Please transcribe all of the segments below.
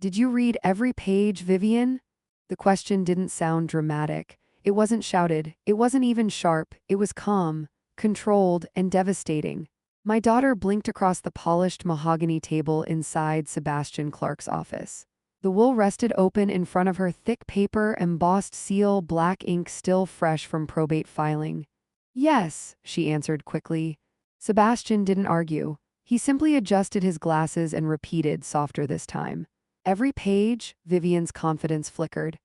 Did you read every page, Vivian? The question didn't sound dramatic. It wasn't shouted. It wasn't even sharp. It was calm, controlled, and devastating. My daughter blinked across the polished mahogany table inside Sebastian Clark's office. The wool rested open in front of her, thick paper, embossed seal, black ink still fresh from probate filing. Yes, she answered quickly. Sebastian didn't argue. He simply adjusted his glasses and repeated, softer this time. Every page. Vivian's confidence flickered.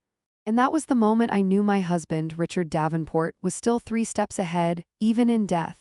And that was the moment I knew my husband, Richard Davenport, was still 3 steps ahead, even in death.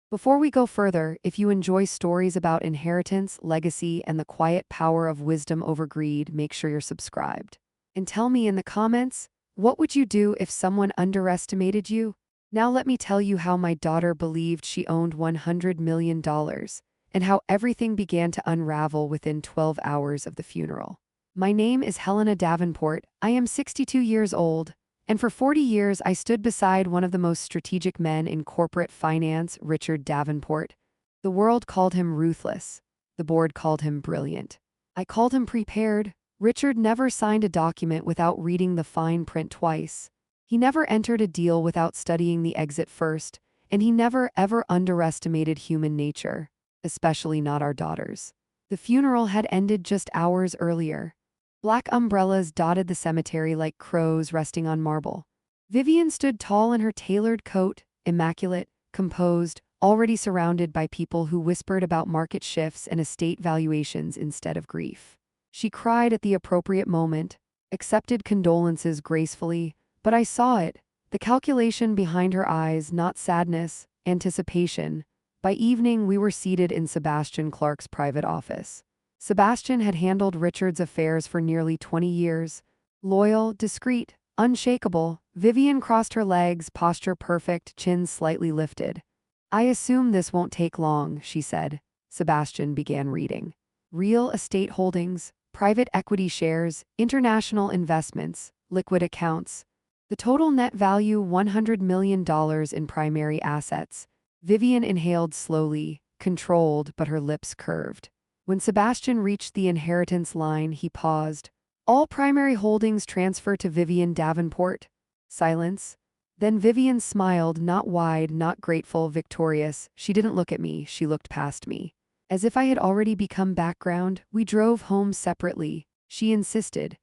Before we go further, if you enjoy stories about inheritance, legacy, and the quiet power of wisdom over greed, make sure you're subscribed. And tell me in the comments, what would you do if someone underestimated you? Now let me tell you how my daughter believed she owned $100 million, and how everything began to unravel within 12 hours of the funeral. My name is Helena Davenport. I am 62 years old, and for 40 years I stood beside one of the most strategic men in corporate finance, Richard Davenport. The world called him ruthless. The board called him brilliant. I called him prepared. Richard never signed a document without reading the fine print twice. He never entered a deal without studying the exit first, and he never ever underestimated human nature, especially not our daughters. The funeral had ended just hours earlier. Black umbrellas dotted the cemetery like crows resting on marble. Vivian stood tall in her tailored coat, immaculate, composed, already surrounded by people who whispered about market shifts and estate valuations instead of grief. She cried at the appropriate moment, accepted condolences gracefully, but I saw it, the calculation behind her eyes, not sadness, anticipation. By evening, we were seated in Sebastian Clark's private office. Sebastian had handled Richard's affairs for nearly 20 years. Loyal, discreet, unshakable, Vivian crossed her legs, posture perfect, chin slightly lifted. I assume this won't take long, she said. Sebastian began reading. Real estate holdings, private equity shares, international investments, liquid accounts. The total net value $100 million in primary assets. Vivian inhaled slowly, controlled, but her lips curved. When Sebastian reached the inheritance line, he paused. All primary holdings transfer to Vivian Davenport. Silence. Then Vivian smiled, not wide, not grateful, victorious. She didn't look at me, she looked past me. As if I had already become background, we drove home separately. She insisted.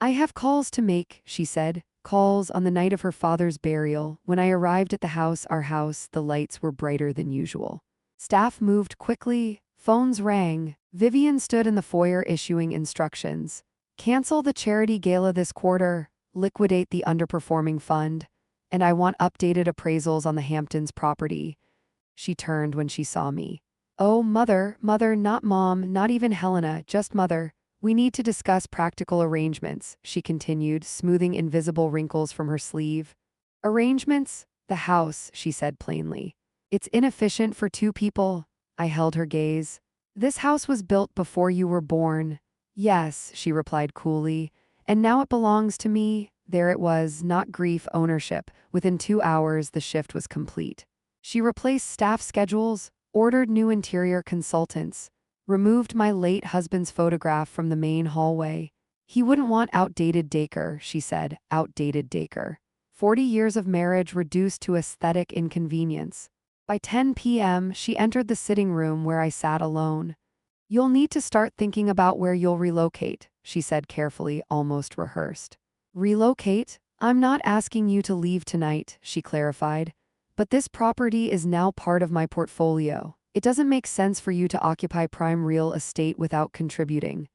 I have calls to make, she said. Calls on the night of her father's burial. When I arrived at the house, the lights were brighter than usual. Staff moved quickly. Phones rang. Vivian stood in the foyer issuing instructions. Cancel the charity gala this quarter. Liquidate the underperforming fund. And I want updated appraisals on the Hamptons property. She turned when she saw me. Oh, mother, not mom, not even Helena, just mother. We need to discuss practical arrangements, she continued, smoothing invisible wrinkles from her sleeve. Arrangements? The house, she said plainly. It's inefficient for 2 people. I held her gaze. This house was built before you were born. Yes, she replied coolly. And now it belongs to me. There it was, not grief, ownership. Within 2 hours, the shift was complete. She replaced staff schedules, ordered new interior consultants, removed my late husband's photograph from the main hallway. He wouldn't want outdated Dacre, she said, outdated Dacre. 40 years of marriage reduced to aesthetic inconvenience. By 10 p.m., she entered the sitting room where I sat alone. You'll need to start thinking about where you'll relocate, she said carefully, almost rehearsed. Relocate? I'm not asking you to leave tonight, she clarified. But this property is now part of my portfolio. It doesn't make sense for you to occupy prime real estate without contributing.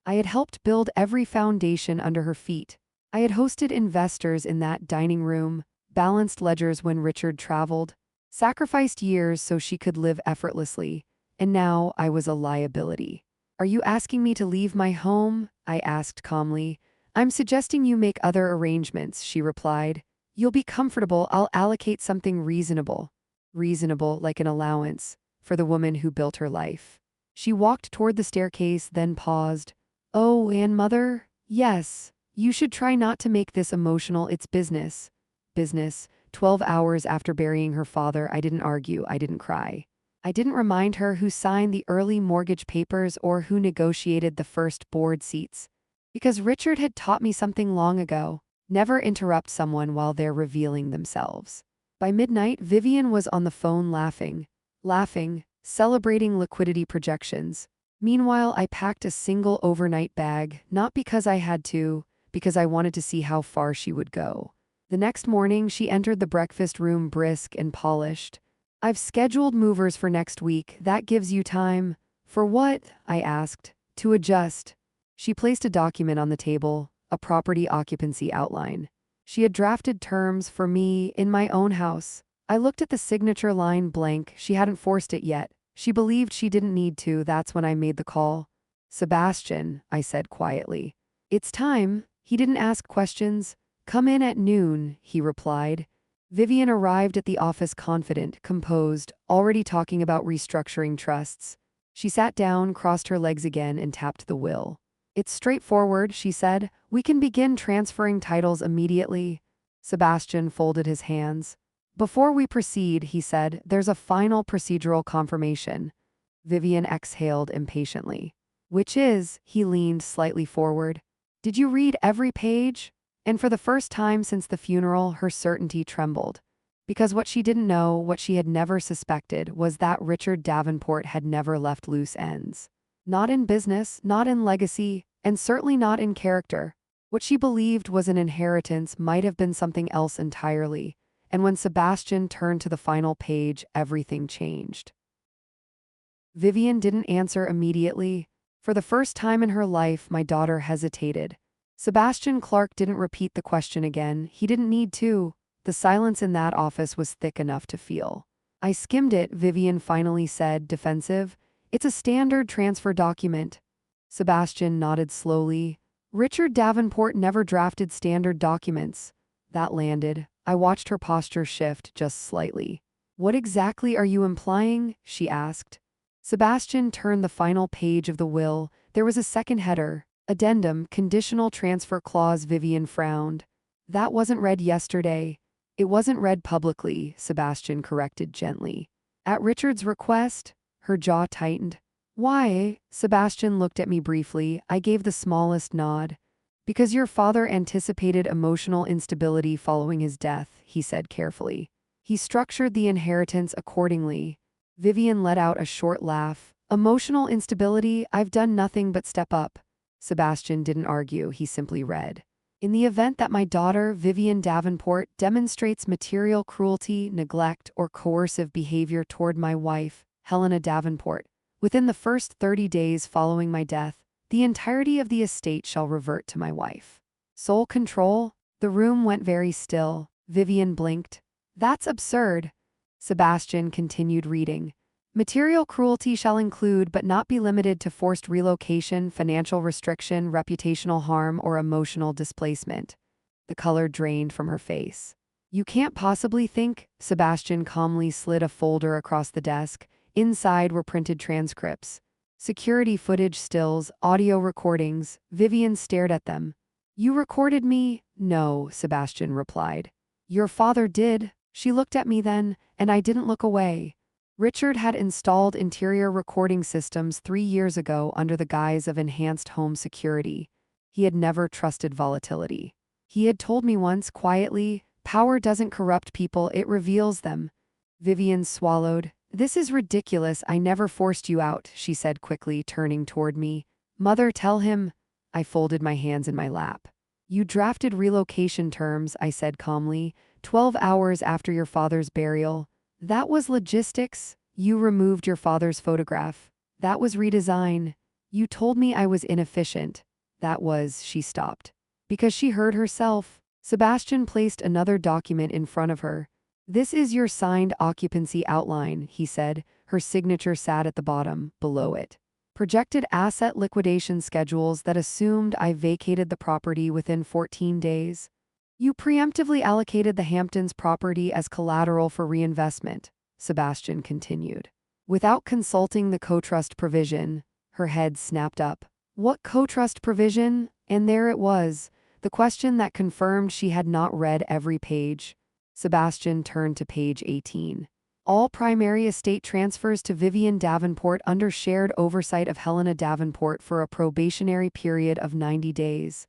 I had helped build every foundation under her feet. I had hosted investors in that dining room, balanced ledgers when Richard traveled, sacrificed years so she could live effortlessly, and now I was a liability. Are you asking me to leave my home? I asked calmly. I'm suggesting you make other arrangements, she replied. You'll be comfortable. I'll allocate something reasonable. Reasonable, like an allowance, for the woman who built her life. She walked toward the staircase, then paused. Oh, and mother? Yes. You should try not to make this emotional. It's business. Business. 12 hours after burying her father, I didn't argue, I didn't cry. I didn't remind her who signed the early mortgage papers or who negotiated the first board seats. Because Richard had taught me something long ago: never interrupt someone while they're revealing themselves. By midnight, Vivian was on the phone laughing, celebrating liquidity projections. Meanwhile, I packed a single overnight bag, not because I had to, because I wanted to see how far she would go. The next morning, she entered the breakfast room brisk and polished. "I've scheduled movers for next week. That gives you time." "For what?" I asked. "To adjust." She placed a document on the table, a property occupancy outline. She had drafted terms for me in my own house. I looked at the signature line blank. She hadn't forced it yet. She believed she didn't need to. That's when I made the call. "Sebastian," I said quietly. "It's time." He didn't ask questions. "Come in at noon," he replied. Vivian arrived at the office confident, composed, already talking about restructuring trusts. She sat down, crossed her legs again, and tapped the will. "It's straightforward," she said. "We can begin transferring titles immediately." Sebastian folded his hands. "Before we proceed," he said, "there's a final procedural confirmation." Vivian exhaled impatiently. "Which is?" He leaned slightly forward. "Did you read every page?" And for the first time since the funeral, her certainty trembled. Because what she didn't know, what she had never suspected, was that Richard Davenport had never left loose ends. Not in business, not in legacy, and certainly not in character. What she believed was an inheritance might have been something else entirely. And when Sebastian turned to the final page, everything changed. Vivian didn't answer immediately. For the first time in her life, my daughter hesitated. Sebastian Clark didn't repeat the question again. He didn't need to. The silence in that office was thick enough to feel. "I skimmed it," Vivian finally said, defensive. "It's a standard transfer document." Sebastian nodded slowly. "Richard Davenport never drafted standard documents." That landed. I watched her posture shift just slightly. "What exactly are you implying?" she asked. Sebastian turned the final page of the will. There was a second header. Addendum, conditional transfer clause. Vivian frowned. "That wasn't read yesterday." "It wasn't read publicly," Sebastian corrected gently. "At Richard's request?" Her jaw tightened. "Why?" Sebastian looked at me briefly. I gave the smallest nod. "Because your father anticipated emotional instability following his death," he said carefully. "He structured the inheritance accordingly." Vivian let out a short laugh. "Emotional instability? I've done nothing but step up." Sebastian didn't argue, he simply read. "In the event that my daughter, Vivian Davenport, demonstrates material cruelty, neglect, or coercive behavior toward my wife, Helena Davenport, within the first 30 days following my death, the entirety of the estate shall revert to my wife." Sole control? The room went very still. Vivian blinked. "That's absurd." Sebastian continued reading. "Material cruelty shall include but not be limited to forced relocation, financial restriction, reputational harm, or emotional displacement." The color drained from her face. "You can't possibly think?" Sebastian calmly slid a folder across the desk. Inside were printed transcripts. Security footage, stills, audio recordings. Vivian stared at them. "You recorded me?" "No," Sebastian replied. "Your father did." She looked at me then, and I didn't look away. Richard had installed interior recording systems 3 years ago under the guise of enhanced home security. He had never trusted volatility. He had told me once, quietly, "Power doesn't corrupt people, it reveals them." Vivian swallowed. "This is ridiculous. I never forced you out," she said quickly, turning toward me. "Mother, tell him." I folded my hands in my lap. "You drafted relocation terms," I said calmly, 12 hours after your father's burial. That was logistics. You removed your father's photograph. That was redesign. You told me I was inefficient. That was—" she stopped. Because she heard herself. Sebastian placed another document in front of her. "This is your signed occupancy outline," he said. Her signature sat at the bottom, below it. "Projected asset liquidation schedules that assumed I vacated the property within 14 days. You preemptively allocated the Hamptons property as collateral for reinvestment," Sebastian continued. "Without consulting the co-trust provision." Her head snapped up. "What co-trust provision?" And there it was, the question that confirmed she had not read every page. Sebastian turned to page 18. All primary estate transfers to Vivian Davenport under shared oversight of Helena Davenport for a probationary period of 90 days.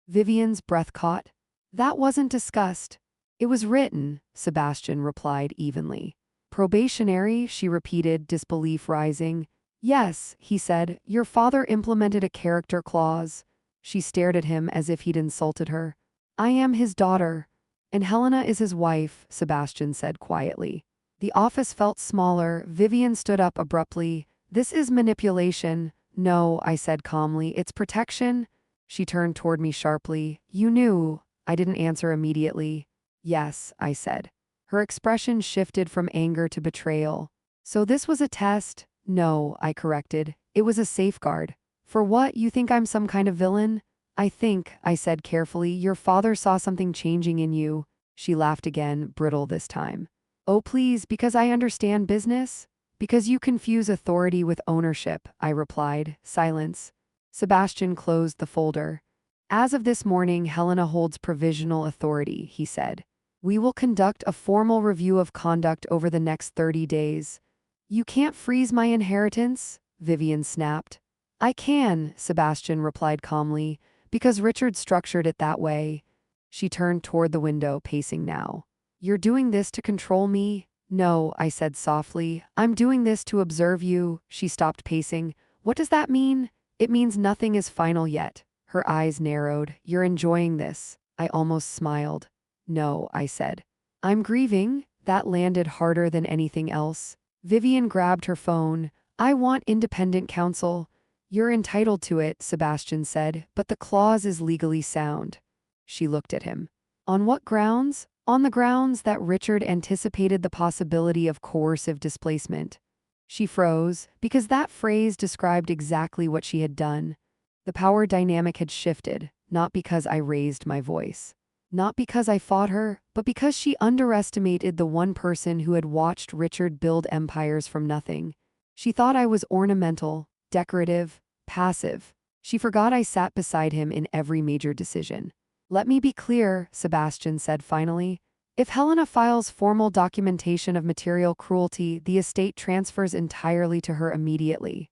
Vivian's breath caught. That wasn't discussed. It was written, Sebastian replied evenly. Probationary, she repeated, disbelief rising. Yes, he said, your father implemented a character clause. She stared at him as if he'd insulted her. I am his daughter. And Helena is his wife, Sebastian said quietly. The office felt smaller. Vivian stood up abruptly. This is manipulation. No, I said calmly, it's protection. She turned toward me sharply. You knew. I didn't answer immediately. Yes, I said. Her expression shifted from anger to betrayal. So this was a test? No, I corrected. It was a safeguard. For what, you think I'm some kind of villain? I think, I said carefully, your father saw something changing in you. She laughed again, brittle this time. Oh please, because I understand business? Because you confuse authority with ownership, I replied. Silence. Sebastian closed the folder. As of this morning, Helena holds provisional authority, he said. We will conduct a formal review of conduct over the next 30 days. You can't freeze my inheritance, Vivian snapped. I can, Sebastian replied calmly, because Richard structured it that way. She turned toward the window, pacing now. You're doing this to control me? No, I said softly. I'm doing this to observe you. She stopped pacing. What does that mean? It means nothing is final yet. Her eyes narrowed. You're enjoying this. I almost smiled. No, I said. I'm grieving. That landed harder than anything else. Vivian grabbed her phone. I want independent counsel. You're entitled to it, Sebastian said, but the clause is legally sound. She looked at him. On what grounds? On the grounds that Richard anticipated the possibility of coercive displacement. She froze, because that phrase described exactly what she had done. The power dynamic had shifted, not because I raised my voice. Not because I fought her, but because she underestimated the one person who had watched Richard build empires from nothing. She thought I was ornamental, decorative, passive. She forgot I sat beside him in every major decision. Let me be clear, Sebastian said finally. If Helena files formal documentation of material cruelty, the estate transfers entirely to her immediately.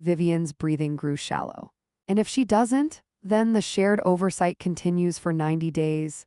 Vivian's breathing grew shallow. And if she doesn't, then the shared oversight continues for 90 days.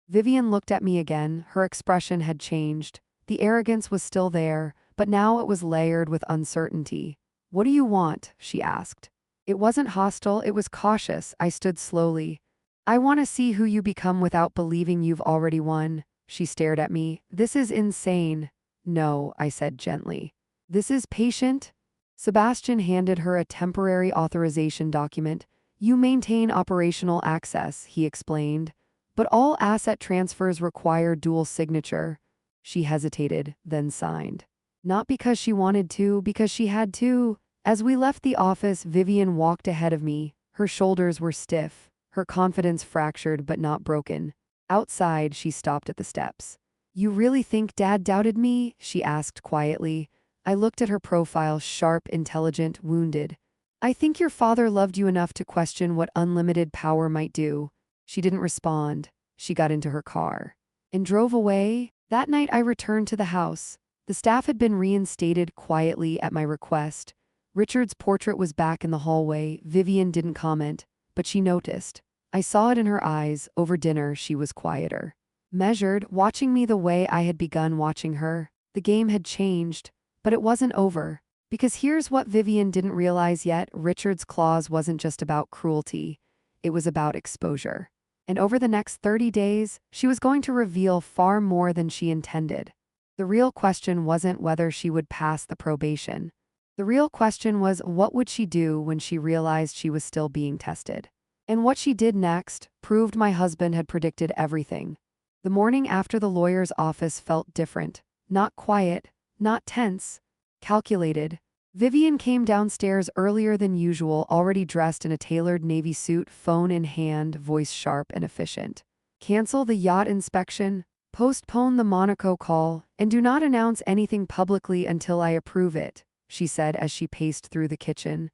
Vivian looked at me again. Her expression had changed. The arrogance was still there, but now it was layered with uncertainty. What do you want? She asked. It wasn't hostile, it was cautious. I stood slowly. I want to see who you become without believing you've already won. She stared at me. This is insane. No, I said gently. This is patient. Sebastian handed her a temporary authorization document. You maintain operational access, he explained. But all asset transfers require dual signature. She hesitated, then signed. Not because she wanted to, because she had to. As we left the office, Vivian walked ahead of me. Her shoulders were stiff. Her confidence fractured but not broken. Outside, she stopped at the steps. You really think Dad doubted me? She asked quietly. I looked at her profile, sharp, intelligent, wounded. I think your father loved you enough to question what unlimited power might do. She didn't respond. She got into her car and drove away. That night I returned to the house. The staff had been reinstated quietly at my request. Richard's portrait was back in the hallway. Vivian didn't comment, but she noticed. I saw it in her eyes. Over dinner, she was quieter. Measured, watching me the way I had begun watching her. The game had changed, but it wasn't over. Because here's what Vivian didn't realize yet. Richard's clause wasn't just about cruelty. It was about exposure. And over the next 30 days, she was going to reveal far more than she intended. The real question wasn't whether she would pass the probation. The real question was, what would she do when she realized she was still being tested? And what she did next proved my husband had predicted everything. The morning after the lawyer's office felt different. Not quiet, not tense, calculated. Vivian came downstairs earlier than usual, already dressed in a tailored navy suit, phone in hand, voice sharp and efficient. Cancel the yacht inspection, postpone the Monaco call, and do not announce anything publicly until I approve it, she said as she paced through the kitchen.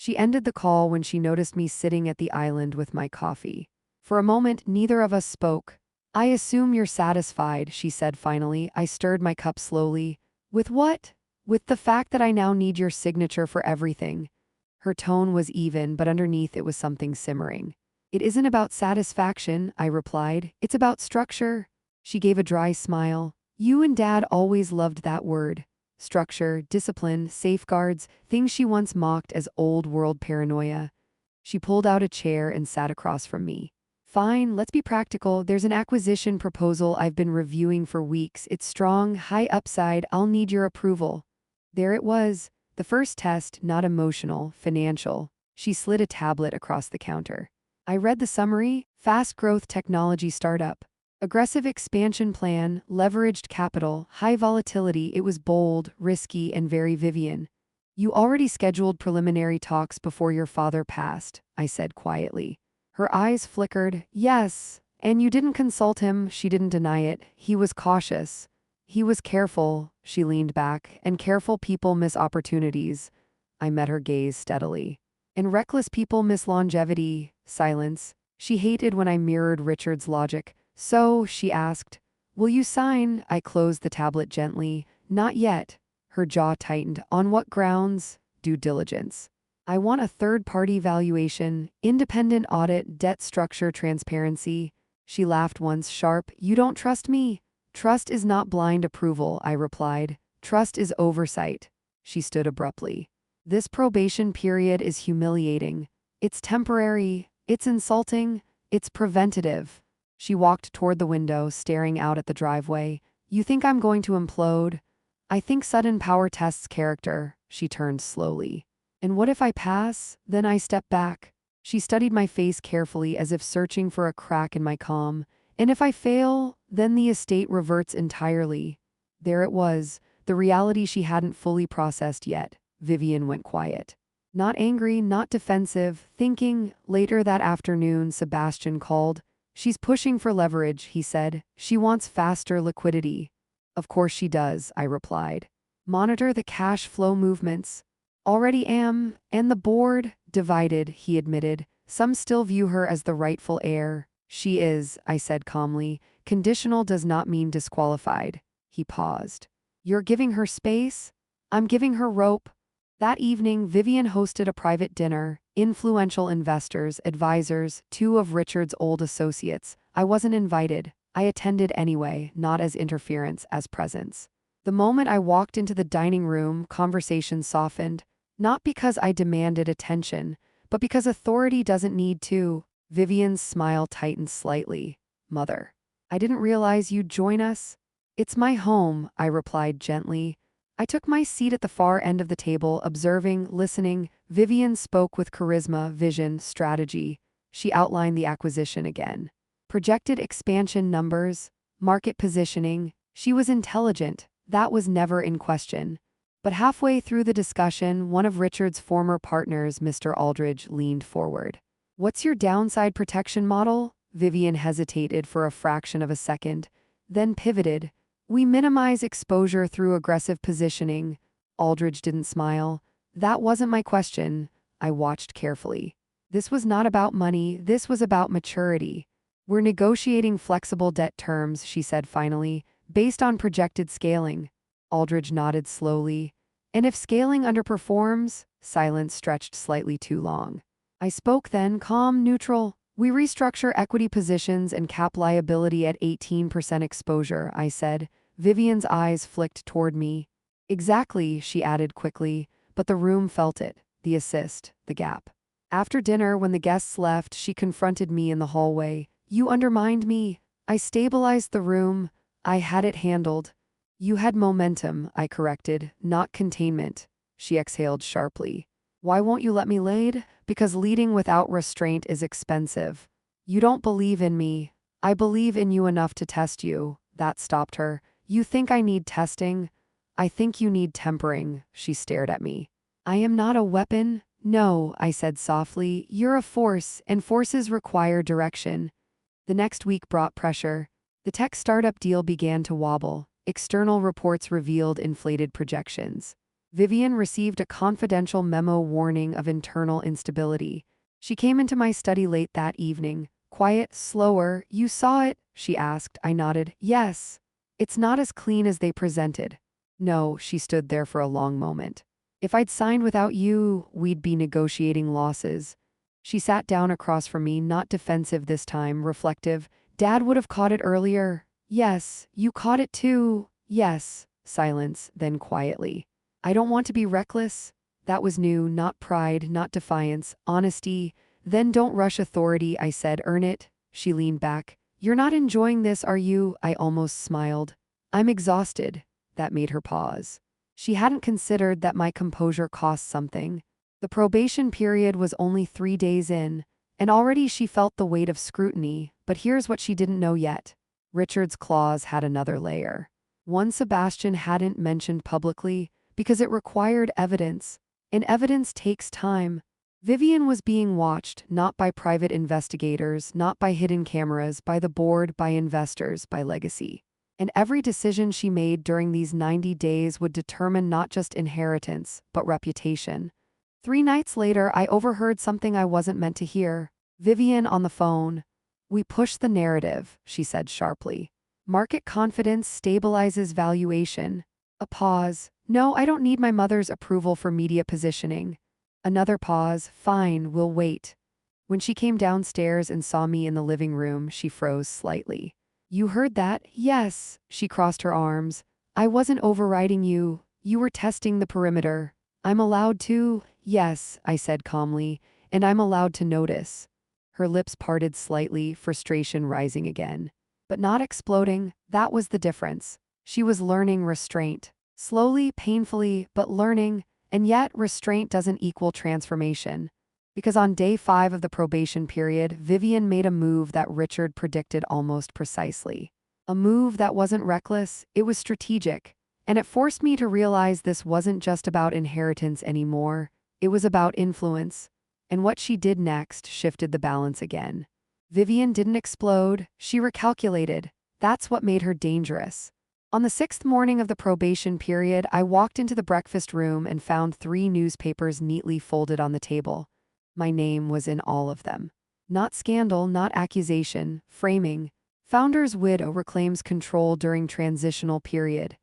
She ended the call when she noticed me sitting at the island with my coffee. For a moment, neither of us spoke. I assume you're satisfied, she said finally. I stirred my cup slowly. With what? With the fact that I now need your signature for everything. Her tone was even, but underneath it was something simmering. It isn't about satisfaction, I replied. It's about structure. She gave a dry smile. You and Dad always loved that word. Structure, discipline, safeguards, things she once mocked as old-world paranoia. She pulled out a chair and sat across from me. Fine, let's be practical. There's an acquisition proposal I've been reviewing for weeks. It's strong, high upside. I'll need your approval. There it was. The first test, not emotional, financial. She slid a tablet across the counter. I read the summary: fast growth technology startup. Aggressive expansion plan, leveraged capital, high volatility. It was bold, risky, and very Vivian. You already scheduled preliminary talks before your father passed, I said quietly. Her eyes flickered. Yes, and you didn't consult him. She didn't deny it. He was cautious. He was careful. She leaned back, and careful people miss opportunities. I met her gaze steadily. And reckless people miss longevity. Silence. She hated when I mirrored Richard's logic. So, she asked, will you sign? I closed the tablet gently. Not yet. Her jaw tightened. On what grounds? Due diligence. I want a third-party valuation, independent audit, debt structure transparency. She laughed once, sharp. You don't trust me? Trust is not blind approval, I replied. Trust is oversight. She stood abruptly. This probation period is humiliating. It's temporary. It's insulting. It's preventative. She walked toward the window, staring out at the driveway. You think I'm going to implode? I think sudden power tests character. She turned slowly. And what if I pass? Then I step back. She studied my face carefully, as if searching for a crack in my calm. And if I fail, then the estate reverts entirely. There it was, the reality she hadn't fully processed yet. Vivian went quiet. Not angry, not defensive, thinking. Later that afternoon, Sebastian called. She's pushing for leverage, he said. She wants faster liquidity. Of course she does, I replied. Monitor the cash flow movements. Already am, and the board, divided, he admitted. Some still view her as the rightful heir. She is, I said calmly. Conditional does not mean disqualified. He paused. You're giving her space? I'm giving her rope. That evening, Vivian hosted a private dinner. Influential investors, advisors, 2 of Richard's old associates. I wasn't invited. I attended anyway, not as interference, as presence. The moment I walked into the dining room, conversation softened. Not because I demanded attention, but because authority doesn't need to. Vivian's smile tightened slightly. Mother, I didn't realize you'd join us. It's my home, I replied gently. I took my seat at the far end of the table, observing, listening. Vivian spoke with charisma, vision, strategy. She outlined the acquisition again. Projected expansion numbers, market positioning. She was intelligent. That was never in question. But halfway through the discussion, one of Richard's former partners, Mr. Aldridge, leaned forward. What's your downside protection model? Vivian hesitated for a fraction of a second, then pivoted. We minimize exposure through aggressive positioning. Aldridge didn't smile. That wasn't my question. I watched carefully. This was not about money. This was about maturity. We're negotiating flexible debt terms, she said finally, based on projected scaling. Aldridge nodded slowly. And if scaling underperforms? Silence stretched slightly too long. I spoke then, calm, neutral. We restructure equity positions and cap liability at 18% exposure, I said. Vivian's eyes flicked toward me. Exactly, she added quickly, but the room felt it, the assist, the gap. After dinner, when the guests left, she confronted me in the hallway. You undermined me. I stabilized the room. I had it handled. You had momentum, I corrected, not containment. She exhaled sharply. Why won't you let me lead? Because leading without restraint is expensive. You don't believe in me. I believe in you enough to test you. That stopped her. You think I need testing? I think you need tempering. She stared at me. I am not a weapon. No, I said softly. You're a force, and forces require direction. The next week brought pressure. The tech startup deal began to wobble. External reports revealed inflated projections. Vivian received a confidential memo warning of internal instability. She came into my study late that evening. Quiet, slower. You saw it? She asked. I nodded. Yes. It's not as clean as they presented. No, she stood there for a long moment. If I'd signed without you, we'd be negotiating losses. She sat down across from me, not defensive this time, reflective. Dad would have caught it earlier. Yes, you caught it too. Yes. Silence, then quietly. I don't want to be reckless. That was new, not pride, not defiance, honesty. Then don't rush authority, I said, earn it. She leaned back. You're not enjoying this, are you? I almost smiled. I'm exhausted. That made her pause. She hadn't considered that my composure cost something. The probation period was only 3 days in, and already she felt the weight of scrutiny, but here's what she didn't know yet. Richard's clause had another layer. One Sebastian hadn't mentioned publicly, because it required evidence, and evidence takes time. Vivian was being watched, not by private investigators, not by hidden cameras, by the board, by investors, by legacy. And every decision she made during these 90 days would determine not just inheritance, but reputation. 3 nights later, I overheard something I wasn't meant to hear. Vivian on the phone. We push the narrative, she said sharply. Market confidence stabilizes valuation. A pause. No, I don't need my mother's approval for media positioning. Another pause. Fine, we'll wait. When she came downstairs and saw me in the living room, she froze slightly. You heard that? Yes. She crossed her arms. I wasn't overriding you. You were testing the perimeter. I'm allowed to? Yes, I said calmly, and I'm allowed to notice. Her lips parted slightly, frustration rising again. But not exploding, that was the difference. She was learning restraint. Slowly, painfully, but learning, and yet restraint doesn't equal transformation. Because on day 5 of the probation period, Vivian made a move that Richard predicted almost precisely. A move that wasn't reckless, it was strategic. And it forced me to realize this wasn't just about inheritance anymore, it was about influence. And what she did next shifted the balance again. Vivian didn't explode, she recalculated. That's what made her dangerous. On the 6th morning of the probation period, I walked into the breakfast room and found 3 newspapers neatly folded on the table. My name was in all of them. Not scandal, not accusation, framing. Founder's widow reclaims control during transitional period.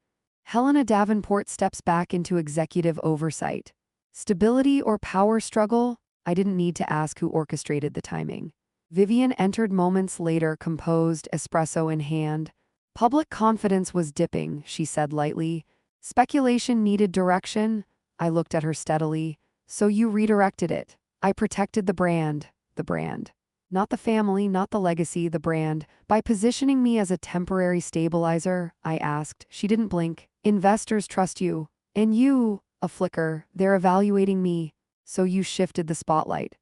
Helena Davenport steps back into executive oversight. Stability or power struggle? I didn't need to ask who orchestrated the timing. Vivian entered moments later, composed, espresso in hand. Public confidence was dipping, she said lightly. Speculation needed direction. I looked at her steadily. So you redirected it. I protected the brand. The brand. Not the family, not the legacy, the brand. By positioning me as a temporary stabilizer, I asked. She didn't blink. Investors trust you. And you, a flicker, they're evaluating me. So you shifted the spotlight.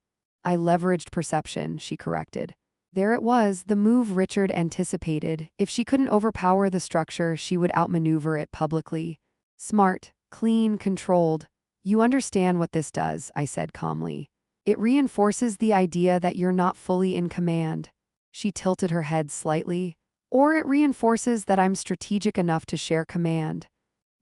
I leveraged perception, she corrected. There it was, the move Richard anticipated. If she couldn't overpower the structure, she would outmaneuver it publicly. Smart, clean, controlled. You understand what this does, I said calmly. It reinforces the idea that you're not fully in command. She tilted her head slightly. Or it reinforces that I'm strategic enough to share command.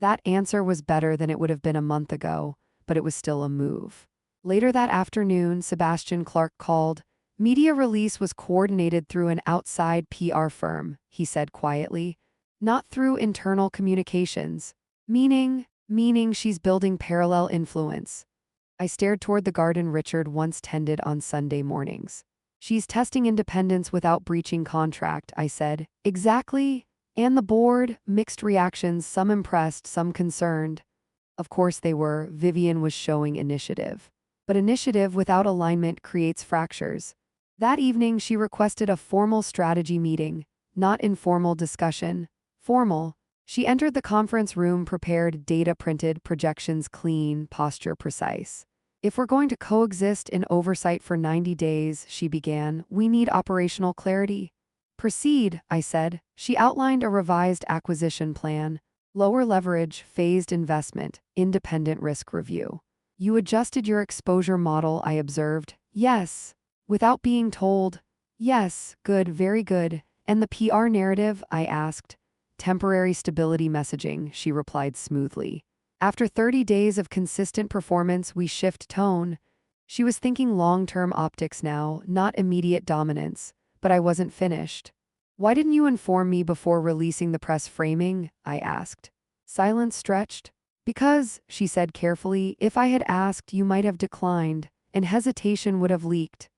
That answer was better than it would have been a month ago, but it was still a move. Later that afternoon, Sebastian Clark called. Media release was coordinated through an outside PR firm, he said quietly. Not through internal communications. Meaning she's building parallel influence. I stared toward the garden Richard once tended on Sunday mornings. She's testing independence without breaching contract, I said. Exactly. And the board, mixed reactions, some impressed, some concerned. Of course they were. Vivian was showing initiative. But initiative without alignment creates fractures. That evening she requested a formal strategy meeting, not informal discussion. Formal. She entered the conference room prepared, data printed, projections clean, posture precise. If we're going to coexist in oversight for 90 days, she began, we need operational clarity. Proceed, I said. She outlined a revised acquisition plan. Lower leverage, phased investment, independent risk review. You adjusted your exposure model, I observed. Yes. Without being told. Yes, good, very good. And the PR narrative, I asked. Temporary stability messaging, she replied smoothly. After 30 days of consistent performance, we shift tone. She was thinking long-term optics now, not immediate dominance. But I wasn't finished. Why didn't you inform me before releasing the press framing? I asked. Silence stretched. Because, she said carefully, if I had asked, you might have declined, and hesitation would have leaked.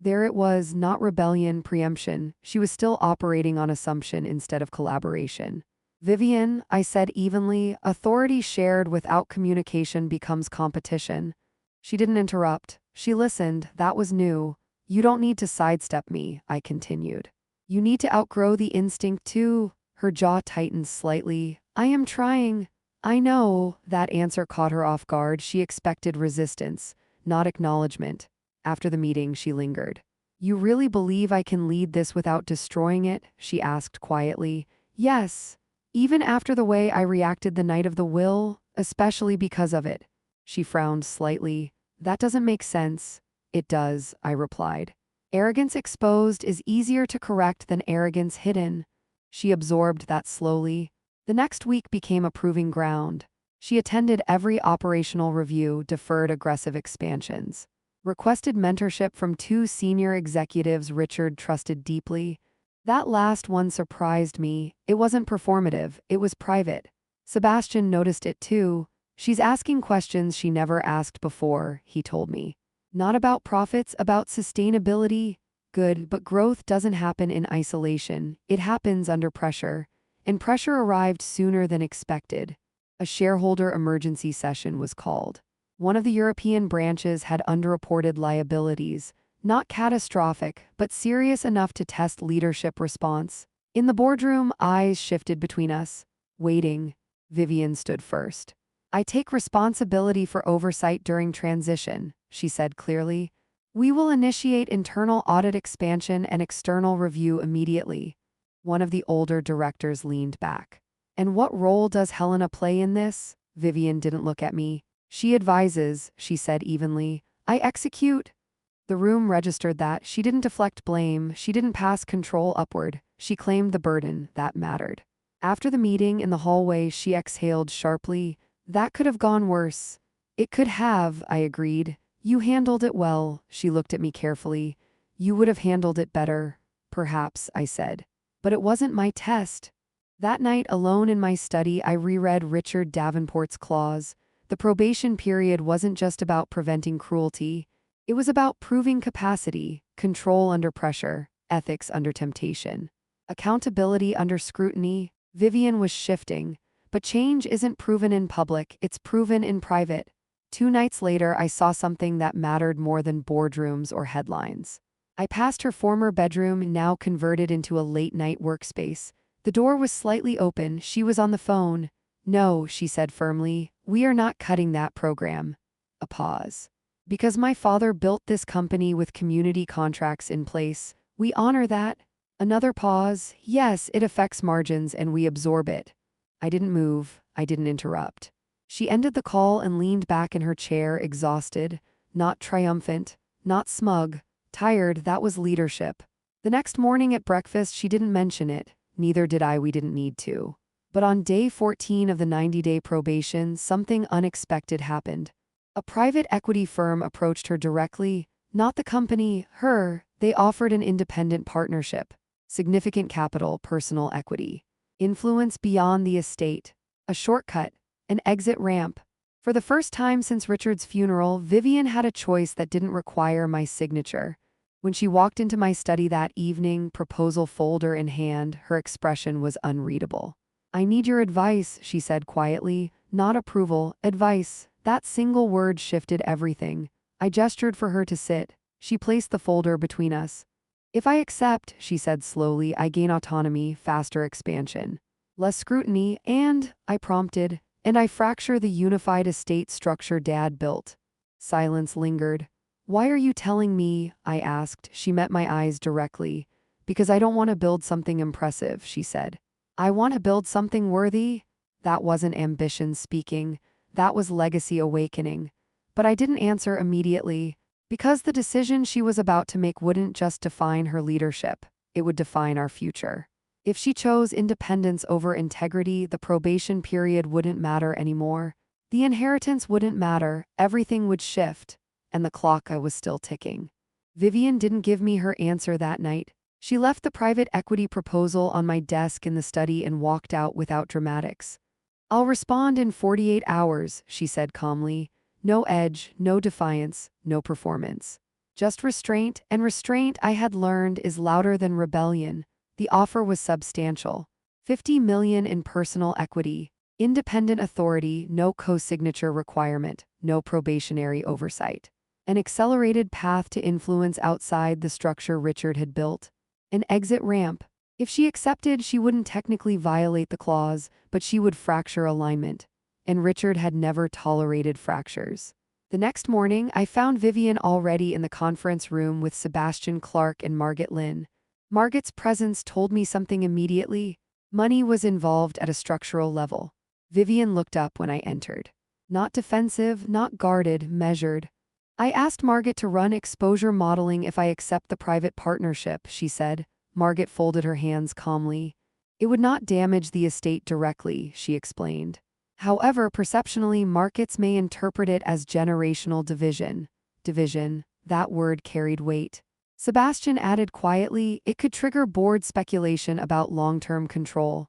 There it was, not rebellion, preemption. She was still operating on assumption instead of collaboration. Vivian, I said evenly, authority shared without communication becomes competition. She didn't interrupt. She listened. That was new. You don't need to sidestep me, I continued. You need to outgrow the instinct too. Her jaw tightened slightly. I am trying. I know. That answer caught her off guard. She expected resistance, not acknowledgement. After the meeting, she lingered. You really believe I can lead this without destroying it? She asked quietly. Yes. Even after the way I reacted the night of the will, especially because of it. She frowned slightly. That doesn't make sense. It does, I replied. Arrogance exposed is easier to correct than arrogance hidden. She absorbed that slowly. The next week became a proving ground. She attended every operational review, deferred aggressive expansions. Requested mentorship from 2 senior executives Richard trusted deeply. That last one surprised me. It wasn't performative, it was private. Sebastian noticed it too. She's asking questions she never asked before, he told me. Not about profits, about sustainability. Good, but growth doesn't happen in isolation. It happens under pressure. And pressure arrived sooner than expected. A shareholder emergency session was called. One of the European branches had underreported liabilities, not catastrophic, but serious enough to test leadership response. In the boardroom, eyes shifted between us. Waiting. Vivian stood first. I take responsibility for oversight during transition, she said clearly. We will initiate internal audit expansion and external review immediately. One of the older directors leaned back. And what role does Helena play in this? Vivian didn't look at me. She advises, she said evenly. I execute. The room registered that. She didn't deflect blame. She didn't pass control upward. She claimed the burden. That mattered. After the meeting in the hallway, she exhaled sharply. That could have gone worse. It could have, I agreed. You handled it well. She looked at me carefully. You would have handled it better. Perhaps, I said. But it wasn't my test. That night, alone in my study, I reread Richard Davenport's clause. The probation period wasn't just about preventing cruelty. It was about proving capacity, control under pressure, ethics under temptation, accountability under scrutiny. Vivian was shifting. But change isn't proven in public, it's proven in private. 2 nights later, I saw something that mattered more than boardrooms or headlines. I passed her former bedroom, now converted into a late-night workspace. The door was slightly open. She was on the phone. No, she said firmly, we are not cutting that program. A pause. Because my father built this company with community contracts in place, we honor that. Another pause. Yes, it affects margins and we absorb it. I didn't move. I didn't interrupt. She ended the call and leaned back in her chair, exhausted, not triumphant, not smug, tired. That was leadership. The next morning at breakfast, she didn't mention it. Neither did I. We didn't need to. But on day 14 of the 90-day probation, something unexpected happened. A private equity firm approached her directly, not the company, her. They offered an independent partnership, significant capital, personal equity, influence beyond the estate, a shortcut, an exit ramp. For the first time since Richard's funeral, Vivian had a choice that didn't require my signature. When she walked into my study that evening, proposal folder in hand, her expression was unreadable. I need your advice, she said quietly. Not approval, advice. That single word shifted everything. I gestured for her to sit. She placed the folder between us. If I accept, she said slowly, I gain autonomy, faster expansion, less scrutiny, and, I prompted, and I fracture the unified estate structure Dad built. Silence lingered. Why are you telling me? I asked. She met my eyes directly. Because I don't want to build something impressive, she said. I want to build something worthy. That wasn't ambition speaking. That was legacy awakening. But I didn't answer immediately, because the decision she was about to make wouldn't just define her leadership, it would define our future. If she chose independence over integrity, the probation period wouldn't matter anymore. The inheritance wouldn't matter, everything would shift, and the clock I was still ticking. Vivian didn't give me her answer that night. She left the private equity proposal on my desk in the study and walked out without dramatics. I'll respond in 48 hours, she said calmly. No edge, no defiance, no performance. Just restraint, and restraint, I had learned, is louder than rebellion. The offer was substantial. 50 million in personal equity, independent authority, no co-signature requirement, no probationary oversight. An accelerated path to influence outside the structure Richard had built. An exit ramp. If she accepted, she wouldn't technically violate the clause, but she would fracture alignment. And Richard had never tolerated fractures. The next morning, I found Vivian already in the conference room with Sebastian Clark and Margaret Lynn. Margaret's presence told me something immediately. Money was involved at a structural level. Vivian looked up when I entered. Not defensive, not guarded, measured. I asked Margaret to run exposure modeling if I accept the private partnership, she said. Margaret folded her hands calmly. It would not damage the estate directly, she explained. However, perceptionally, markets may interpret it as generational division. Division, that word carried weight. Sebastian added quietly, it could trigger board speculation about long-term control.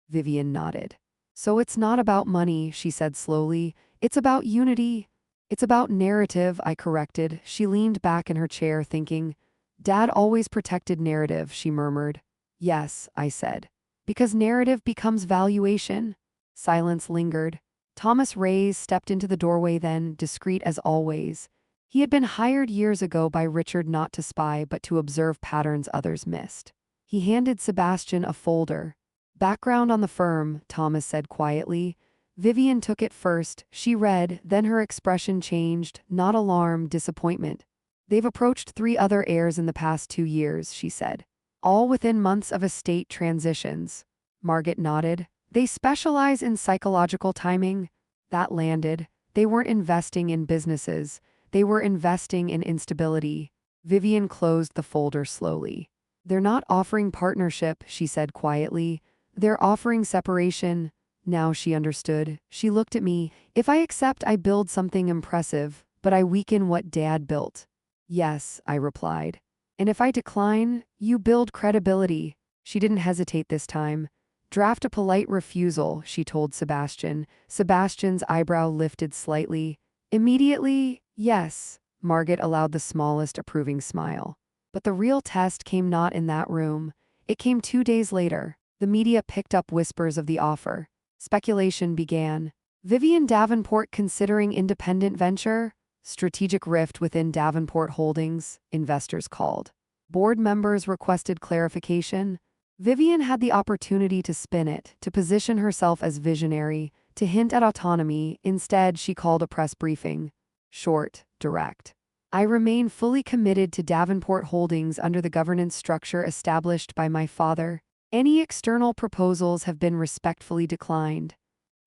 Vivian nodded. So it's not about money, she said slowly. It's about unity. It's about narrative, I corrected. She leaned back in her chair thinking. Dad always protected narrative, she murmured. Yes, I said. Because narrative becomes valuation. Silence lingered. Thomas Reyes stepped into the doorway then, discreet as always. He had been hired years ago by Richard not to spy but to observe patterns others missed. He handed Sebastian a folder. Background on the firm, Thomas said quietly. Vivian took it first. She read, then her expression changed, not alarm, disappointment. They've approached 3 other heirs in the past 2 years, she said. All within months of estate transitions. Margaret nodded. They specialize in psychological timing. That landed. They weren't investing in businesses. They were investing in instability. Vivian closed the folder slowly. They're not offering partnership, she said quietly. They're offering separation. Now she understood. She looked at me. If I accept, I build something impressive, but I weaken what Dad built. Yes, I replied. And if I decline, you build credibility. She didn't hesitate this time. Draft a polite refusal, she told Sebastian. Sebastian's eyebrow lifted slightly. Immediately, yes. Margaret allowed the smallest approving smile. But the real test came not in that room. It came 2 days later. The media picked up whispers of the offer. Speculation began. Vivian Davenport considering independent venture? Strategic rift within Davenport Holdings, investors called. Board members requested clarification. Vivian had the opportunity to spin it, to position herself as visionary, to hint at autonomy. Instead, she called a press briefing. Short, direct. I remain fully committed to Davenport Holdings under the governance structure established by my father. Any external proposals have been respectfully declined.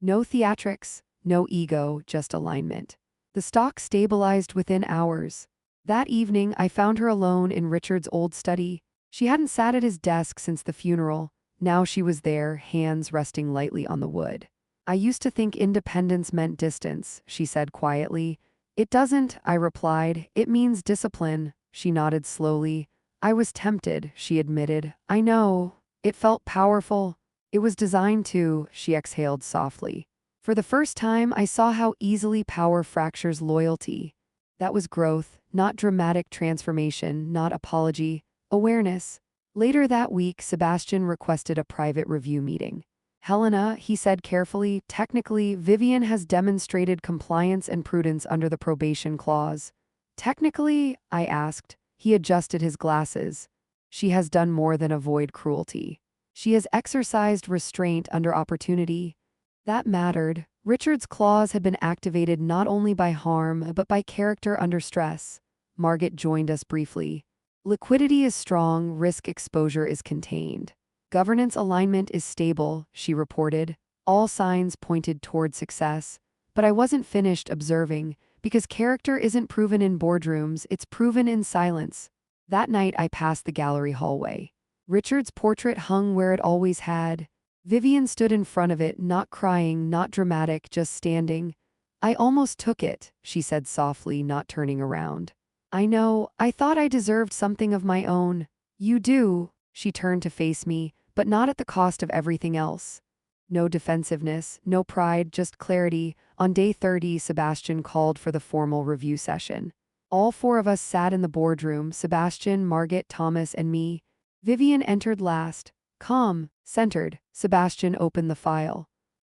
No theatrics, no ego, just alignment. The stock stabilized within hours. That evening, I found her alone in Richard's old study. She hadn't sat at his desk since the funeral. Now she was there, hands resting lightly on the wood. I used to think independence meant distance, she said quietly. It doesn't, I replied. It means discipline. She nodded slowly. I was tempted, she admitted. I know. It felt powerful. It was designed to, she exhaled softly. For the first time, I saw how easily power fractures loyalty. That was growth, not dramatic transformation, not apology, awareness. Later that week, Sebastian requested a private review meeting. Helena, he said carefully, technically, Vivian has demonstrated compliance and prudence under the probation clause. Technically, I asked. He adjusted his glasses. She has done more than avoid cruelty. She has exercised restraint under opportunity. That mattered. Richard's clause had been activated not only by harm, but by character under stress. Margaret joined us briefly. Liquidity is strong, risk exposure is contained. Governance alignment is stable, she reported. All signs pointed toward success. But I wasn't finished observing, because character isn't proven in boardrooms, it's proven in silence. That night I passed the gallery hallway. Richard's portrait hung where it always had. Vivian stood in front of it, not crying, not dramatic, just standing. I almost took it, she said softly, not turning around. I know, I thought I deserved something of my own. You do, she turned to face me, but not at the cost of everything else. No defensiveness, no pride, just clarity. On day 30, Sebastian called for the formal review session. All four of us sat in the boardroom: Sebastian, Margaret, Thomas, and me. Vivian entered last. Calm, centered, Sebastian opened the file.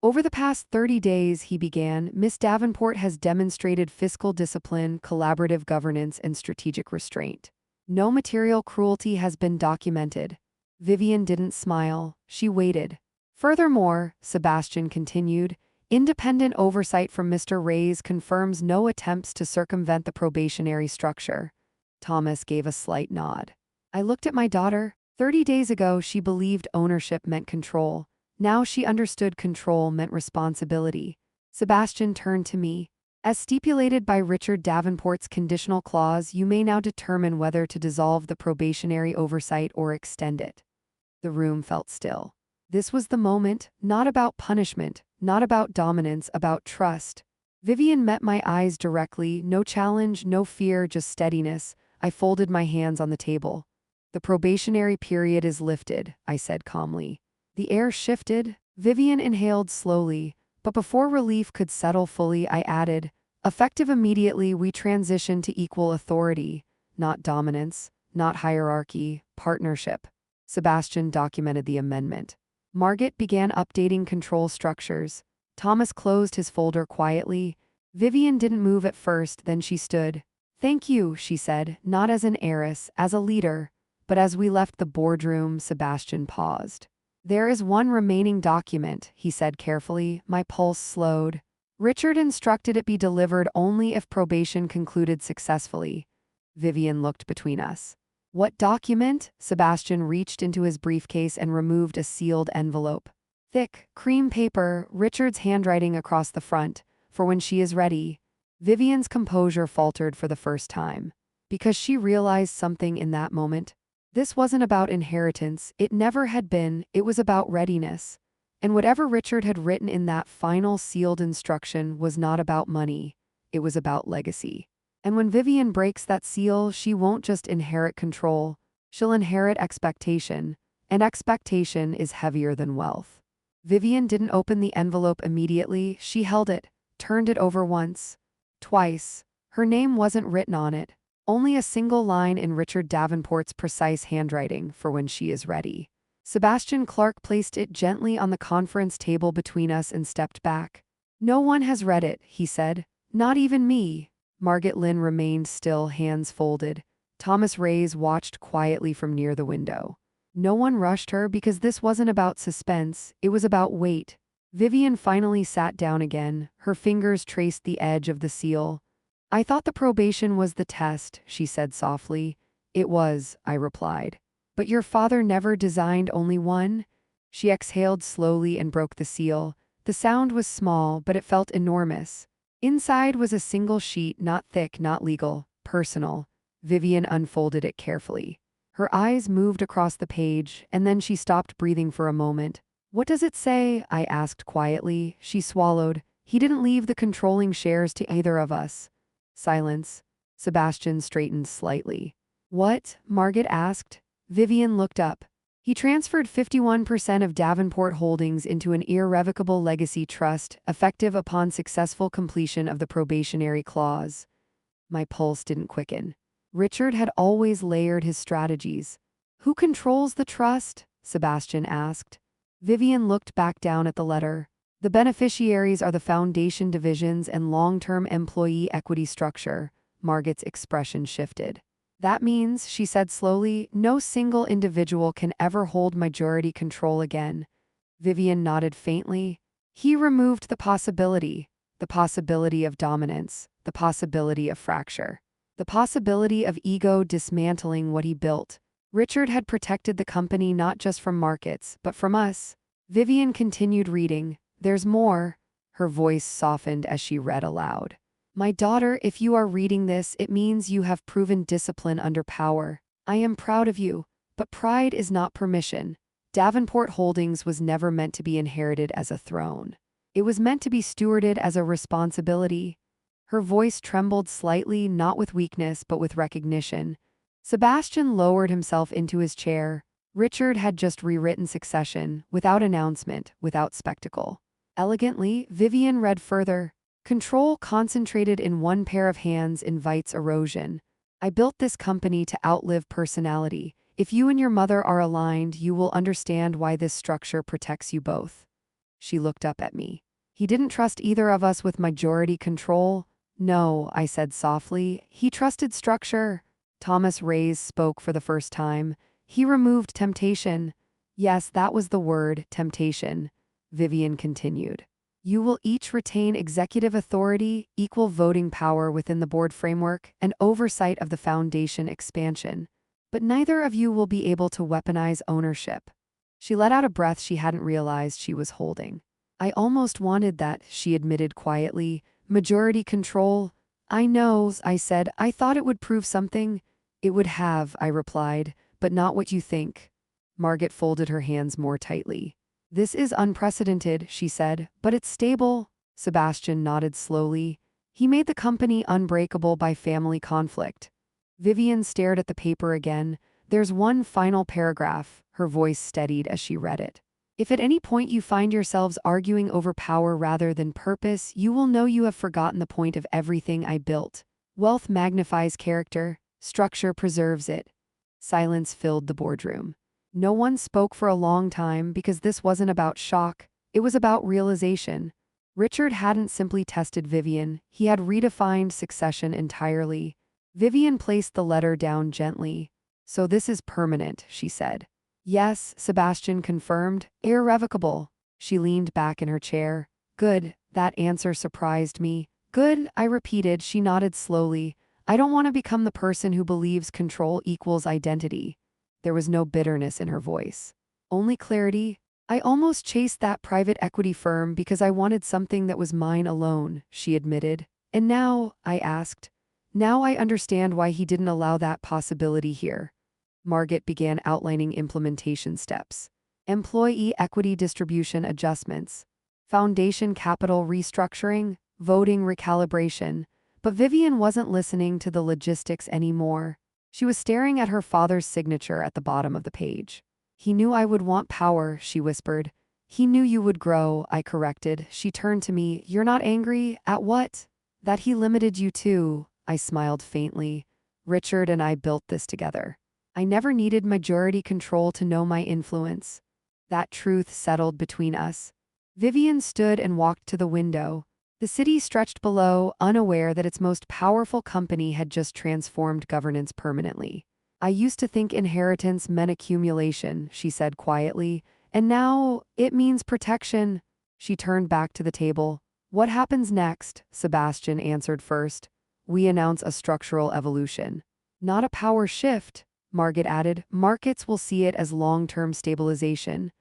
Over the past 30 days, he began, Miss Davenport has demonstrated fiscal discipline, collaborative governance, and strategic restraint. No material cruelty has been documented. Vivian didn't smile. She waited. Furthermore, Sebastian continued, independent oversight from Mr. Reyes confirms no attempts to circumvent the probationary structure. Thomas gave a slight nod. I looked at my daughter. 30 days ago, she believed ownership meant control. Now she understood control meant responsibility. Sebastian turned to me. As stipulated by Richard Davenport's conditional clause, you may now determine whether to dissolve the probationary oversight or extend it. The room felt still. This was the moment, not about punishment, not about dominance, about trust. Vivian met my eyes directly, no challenge, no fear, just steadiness. I folded my hands on the table. The probationary period is lifted, I said calmly. The air shifted. Vivian inhaled slowly, but before relief could settle fully, I added, effective immediately, we transition to equal authority, not dominance, not hierarchy, partnership. Sebastian documented the amendment. Margaret began updating control structures. Thomas closed his folder quietly. Vivian didn't move at first, then she stood. Thank you, she said, not as an heiress, as a leader. But as we left the boardroom, Sebastian paused. There is one remaining document, he said carefully. My pulse slowed. Richard instructed it be delivered only if probation concluded successfully. Vivian looked between us. What document? Sebastian reached into his briefcase and removed a sealed envelope. Thick, cream paper, Richard's handwriting across the front, for when she is ready. Vivian's composure faltered for the first time. Because she realized something in that moment. This wasn't about inheritance, it never had been, it was about readiness. And whatever Richard had written in that final sealed instruction was not about money, it was about legacy. And when Vivian breaks that seal, she won't just inherit control, she'll inherit expectation, and expectation is heavier than wealth. Vivian didn't open the envelope immediately, she held it, turned it over once, twice. Her name wasn't written on it. Only a single line in Richard Davenport's precise handwriting, for when she is ready. Sebastian Clark placed it gently on the conference table between us and stepped back. No one has read it, he said. Not even me. Margaret Lynn remained still, hands folded. Thomas Reyes watched quietly from near the window. No one rushed her because this wasn't about suspense, it was about weight. Vivian finally sat down again, her fingers traced the edge of the seal. I thought the probation was the test, she said softly. It was, I replied. But your father never designed only one? She exhaled slowly and broke the seal. The sound was small, but it felt enormous. Inside was a single sheet, not thick, not legal, personal. Vivian unfolded it carefully. Her eyes moved across the page, and then she stopped breathing for a moment. What does it say? I asked quietly. She swallowed. He didn't leave the controlling shares to either of us. Silence. Sebastian straightened slightly. What? Margaret asked. Vivian looked up. He transferred 51% of Davenport Holdings into an irrevocable legacy trust, effective upon successful completion of the probationary clause. My pulse didn't quicken. Richard had always layered his strategies. Who controls the trust? Sebastian asked. Vivian looked back down at the letter. The beneficiaries are the foundation divisions and long-term employee equity structure. Margaret's expression shifted. That means, she said slowly, no single individual can ever hold majority control again. Vivian nodded faintly. He removed the possibility of dominance, the possibility of fracture, the possibility of ego dismantling what he built. Richard had protected the company not just from markets, but from us. Vivian continued reading. There's more. Her voice softened as she read aloud. My daughter, if you are reading this, it means you have proven discipline under power. I am proud of you, but pride is not permission. Davenport Holdings was never meant to be inherited as a throne. It was meant to be stewarded as a responsibility. Her voice trembled slightly, not with weakness, but with recognition. Sebastian lowered himself into his chair. Richard had just rewritten Succession, without announcement, without spectacle. Elegantly, Vivian read further. Control concentrated in one pair of hands invites erosion. I built this company to outlive personality. If you and your mother are aligned, you will understand why this structure protects you both. She looked up at me. He didn't trust either of us with majority control. No, I said softly. He trusted structure. Thomas Reyes spoke for the first time. He removed temptation. Yes, that was the word, temptation. Vivian continued. You will each retain executive authority, equal voting power within the board framework, and oversight of the foundation expansion. But neither of you will be able to weaponize ownership. She let out a breath she hadn't realized she was holding. I almost wanted that, she admitted quietly. Majority control. I know, I said. I thought it would prove something. It would have, I replied, but not what you think. Margaret folded her hands more tightly. This is unprecedented, she said, but it's stable. Sebastian nodded slowly. He made the company unbreakable by family conflict. Vivian stared at the paper again. There's one final paragraph. Her voice steadied as she read it. If at any point you find yourselves arguing over power rather than purpose, you will know you have forgotten the point of everything I built. Wealth magnifies character, structure preserves it. Silence filled the boardroom. No one spoke for a long time because this wasn't about shock, it was about realization. Richard hadn't simply tested Vivian, he had redefined Succession entirely. Vivian placed the letter down gently. So this is permanent, she said. Yes, Sebastian confirmed, irrevocable. She leaned back in her chair. Good, that answer surprised me. Good, I repeated. She nodded slowly. I don't want to become the person who believes control equals identity. There was no bitterness in her voice. Only clarity. I almost chased that private equity firm because I wanted something that was mine alone, she admitted. And now, I asked. Now I understand why he didn't allow that possibility here. Margaret began outlining implementation steps. Employee equity distribution adjustments. Foundation capital restructuring. Voting recalibration. But Vivian wasn't listening to the logistics anymore. She was staring at her father's signature at the bottom of the page. He knew I would want power, she whispered. He knew you would grow, I corrected. She turned to me. You're not angry? At what? That he limited you too, I smiled faintly. Richard and I built this together. I never needed majority control to know my influence. That truth settled between us. Vivian stood and walked to the window. The city stretched below, unaware that its most powerful company had just transformed governance permanently. I used to think inheritance meant accumulation, she said quietly, and now it means protection. She turned back to the table. What happens next? Sebastian answered first. We announce a structural evolution. Not a power shift, Margaret added. Markets will see it as long-term stabilization.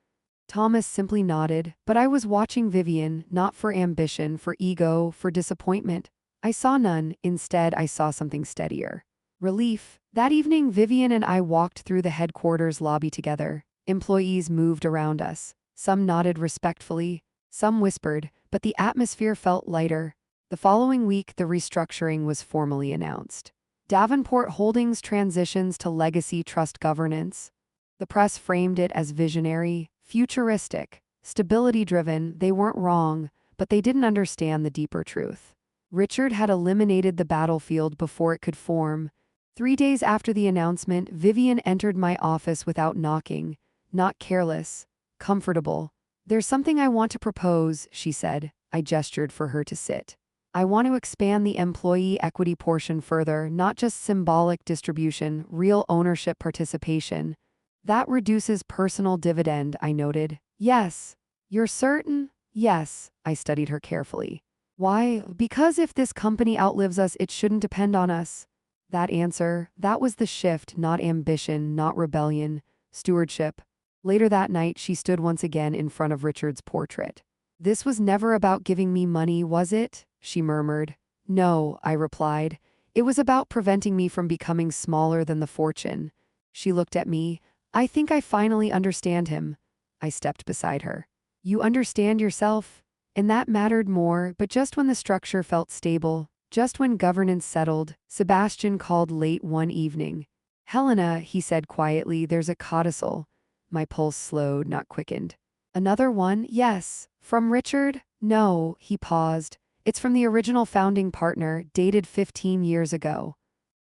Thomas simply nodded, but I was watching Vivian, not for ambition, for ego, for disappointment. I saw none, instead I saw something steadier. Relief. That evening Vivian and I walked through the headquarters lobby together. Employees moved around us. Some nodded respectfully, some whispered, but the atmosphere felt lighter. The following week the restructuring was formally announced. Davenport Holdings transitions to legacy trust governance. The press framed it as visionary, futuristic, stability-driven. They weren't wrong, but they didn't understand the deeper truth. Richard had eliminated the battlefield before it could form. 3 days after the announcement, Vivian entered my office without knocking, not careless, comfortable. There's something I want to propose, she said. I gestured for her to sit. I want to expand the employee equity portion further, not just symbolic distribution, real ownership participation. That reduces personal dividend, I noted. Yes. You're certain? Yes. I studied her carefully. Why? Because if this company outlives us, it shouldn't depend on us. That answer, that was the shift, not ambition, not rebellion, stewardship. Later that night, she stood once again in front of Richard's portrait. This was never about giving me money, was it? She murmured. No, I replied. It was about preventing me from becoming smaller than the fortune. She looked at me. I think I finally understand him. I stepped beside her. You understand yourself? And that mattered more, but just when the structure felt stable, just when governance settled, Sebastian called late one evening. Helena, he said quietly, there's a codicil. My pulse slowed, not quickened. Another one? Yes. From Richard? No, he paused. It's from the original founding partner, dated 15 years ago.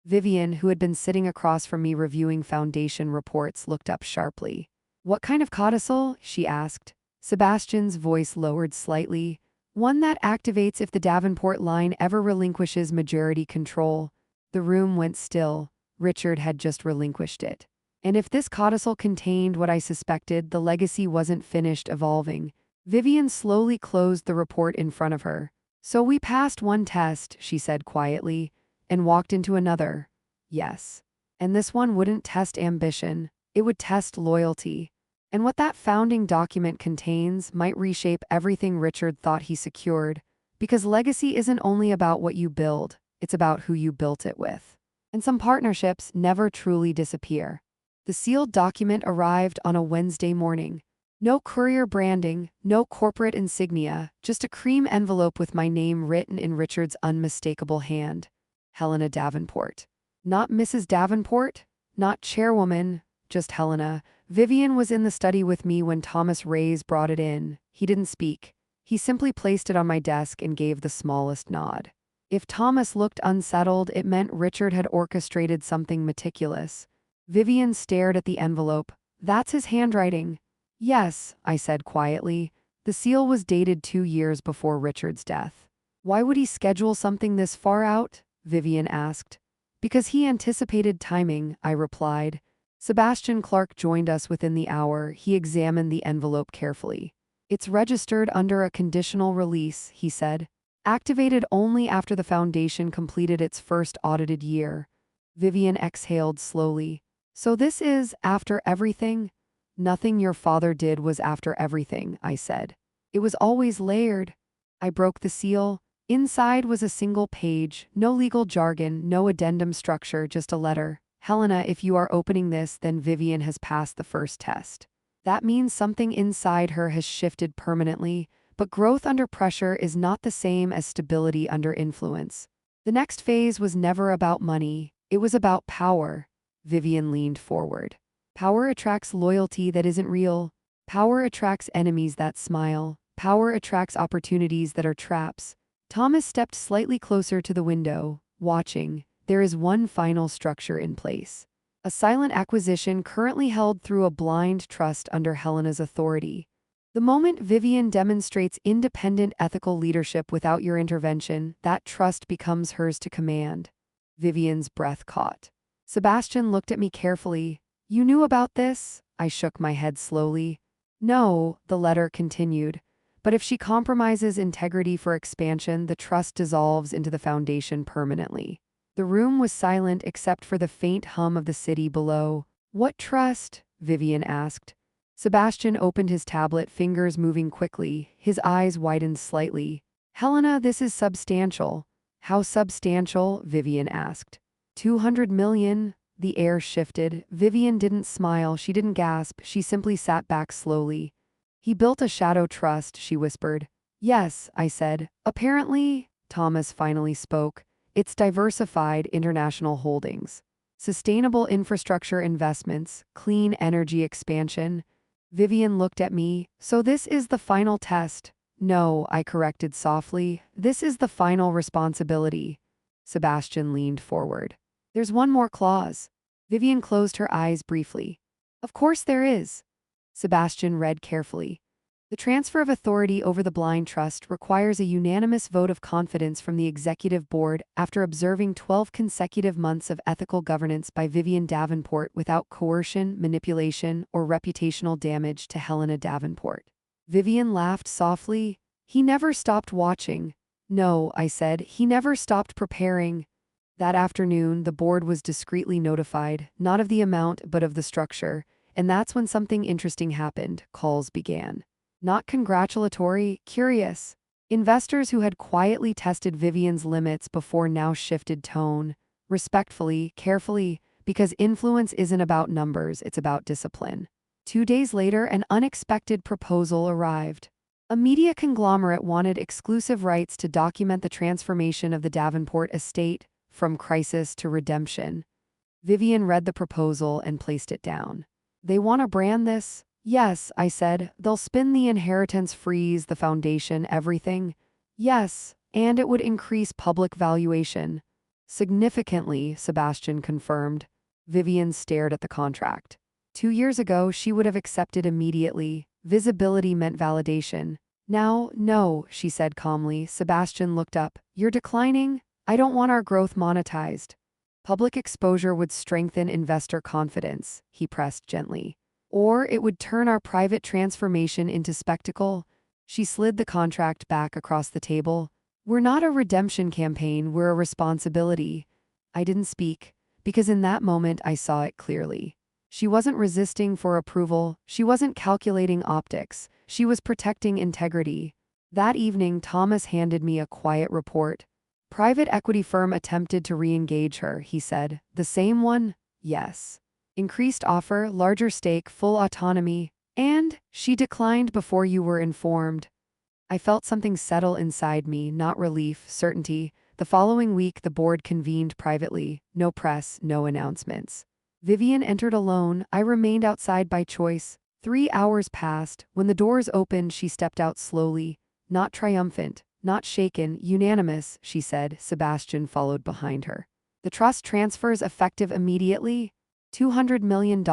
Vivian, who had been sitting across from me reviewing foundation reports, looked up sharply. What kind of codicil? She asked. Sebastian's voice lowered slightly. One that activates if the Davenport line ever relinquishes majority control. The room went still. Richard had just relinquished it. And if this codicil contained what I suspected, the legacy wasn't finished evolving. Vivian slowly closed the report in front of her. So we passed one test, she said quietly, and walked into another. Yes. And this one wouldn't test ambition. It would test loyalty. And what that founding document contains might reshape everything Richard thought he secured, because legacy isn't only about what you build, it's about who you built it with. And some partnerships never truly disappear. The sealed document arrived on a Wednesday morning. No courier branding, no corporate insignia, just a cream envelope with my name written in Richard's unmistakable hand. Helena Davenport. Not Mrs. Davenport, not chairwoman, just Helena. Vivian was in the study with me when Thomas Reyes brought it in. He didn't speak. He simply placed it on my desk and gave the smallest nod. If Thomas looked unsettled, it meant Richard had orchestrated something meticulous. Vivian stared at the envelope. That's his handwriting. Yes, I said quietly. The seal was dated 2 years before Richard's death. Why would he schedule something this far out? Vivian asked. Because he anticipated timing, I replied. Sebastian Clark joined us within the hour. He examined the envelope carefully. It's registered under a conditional release, he said. Activated only after the foundation completed its first audited year. Vivian exhaled slowly. So this is after everything? Nothing your father did was after everything, I said. It was always layered. I broke the seal. Inside was a single page, no legal jargon, no addendum structure, just a letter. Helena, if you are opening this, then Vivian has passed the first test. That means something inside her has shifted permanently, but growth under pressure is not the same as stability under influence. The next phase was never about money, it was about power. Vivian leaned forward. Power attracts loyalty that isn't real. Power attracts enemies that smile. Power attracts opportunities that are traps. Thomas stepped slightly closer to the window, watching. There is one final structure in place. A silent acquisition currently held through a blind trust under Helena's authority. The moment Vivian demonstrates independent ethical leadership without your intervention, that trust becomes hers to command. Vivian's breath caught. Sebastian looked at me carefully. You knew about this? I shook my head slowly. No, the letter continued. But if she compromises integrity for expansion, the trust dissolves into the foundation permanently. The room was silent except for the faint hum of the city below. What trust? Vivian asked. Sebastian opened his tablet, fingers moving quickly. His eyes widened slightly. Helena, this is substantial. How substantial? Vivian asked. 200 million? The air shifted. Vivian didn't smile, she didn't gasp, she simply sat back slowly. He built a shadow trust, she whispered. Yes, I said. Apparently, Thomas finally spoke. It's diversified international holdings. Sustainable infrastructure investments, clean energy expansion. Vivian looked at me. So this is the final test. No, I corrected softly. This is the final responsibility. Sebastian leaned forward. There's one more clause. Vivian closed her eyes briefly. Of course there is. Sebastian read carefully. The transfer of authority over the blind trust requires a unanimous vote of confidence from the executive board after observing 12 consecutive months of ethical governance by Vivian Davenport without coercion, manipulation, or reputational damage to Helena Davenport. Vivian laughed softly. He never stopped watching. No, I said, he never stopped preparing. That afternoon, the board was discreetly notified, not of the amount but of the structure, and that's when something interesting happened. Calls began. Not congratulatory, curious. Investors who had quietly tested Vivian's limits before now shifted tone, respectfully, carefully, because influence isn't about numbers, it's about discipline. 2 days later, an unexpected proposal arrived. A media conglomerate wanted exclusive rights to document the transformation of the Davenport estate, from crisis to redemption. Vivian read the proposal and placed it down. They want to brand this? Yes, I said. They'll spin the inheritance, freeze the foundation, everything. Yes, and it would increase public valuation. Significantly, Sebastian confirmed. Vivian stared at the contract. 2 years ago, she would have accepted immediately. Visibility meant validation. Now, no, she said calmly. Sebastian looked up. You're declining? I don't want our growth monetized. Public exposure would strengthen investor confidence, he pressed gently. Or it would turn our private transformation into spectacle. She slid the contract back across the table. We're not a redemption campaign, we're a responsibility. I didn't speak, because in that moment I saw it clearly. She wasn't resisting for approval, she wasn't calculating optics, she was protecting integrity. That evening, Thomas handed me a quiet report. Private equity firm attempted to re-engage her, he said. The same one? Yes. Increased offer, larger stake, full autonomy. And she declined before you were informed. I felt something settle inside me, not relief, certainty. The following week, the board convened privately. No press, no announcements. Vivian entered alone. I remained outside by choice. 3 hours passed. When the doors opened, she stepped out slowly. Not triumphant, not shaken, unanimous, she said. Sebastian followed behind her. The trust transfers effective immediately. $200 million,